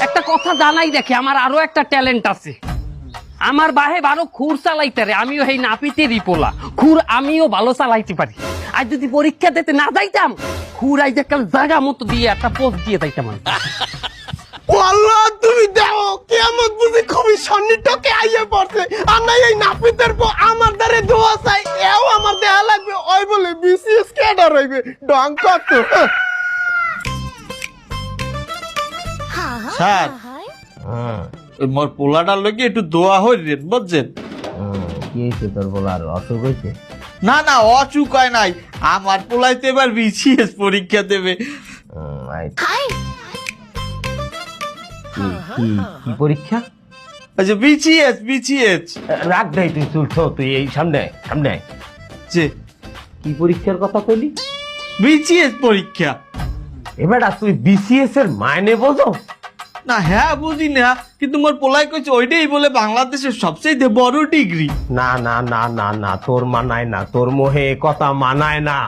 একটা কথা জানাই দেখে আমার আরো একটা ট্যালেন্ট আছে। আমার বাহে ভালো খুর চালাইতে রে, আমিও এই নাপিতেরই পোলা। খুর আমিও ভালো চালাইতে পারি। আর যদি পরীক্ষা দিতে না যাইতাম, খুর আই যে কাল জায়গা মতো দিয়ে একটা পোস্ট দিয়ে যাইতাম আমি। আল্লাহ তুমি দেখো কেমন বুঝি খুবই সন্নিটকে আইয়া পড়ছে। আর নাই এই নাপিতের পর আমার দ্বারে দোয়া চাই, এও আমার দেয়া লাগবে। ওই বলে বিসিএস ক্যাডার হইবে ডং কত। স্যার ওই মোর পোলাটার লগে একটু দোয়া হইলেন বুঝছেন। কি হয়েছে তোর বলার অসুখ হয়েছে? না না অচুক হয় নাই, আমার পোলাইতে এবার বিসিএস পরীক্ষা দেবে। কি পরীক্ষা? আচ্ছা বিসিএস রাগ নাই, তুই চুলছ, তুই এই সামনে সামনে। যে কি পরীক্ষার কথা কইলি? বিসিএস পরীক্ষা। এবার তুই বিসিএস এর মাইনে বোঝো? না হ্যাঁ বুঝি না, কিন্তু মোর পোলাই কইছে ওইটাই বলে বাংলাদেশের সবচেয়ে বড় ডিগ্রি। না না না না না, তোর মানায় না, তোর মোহে কথা মানায় না।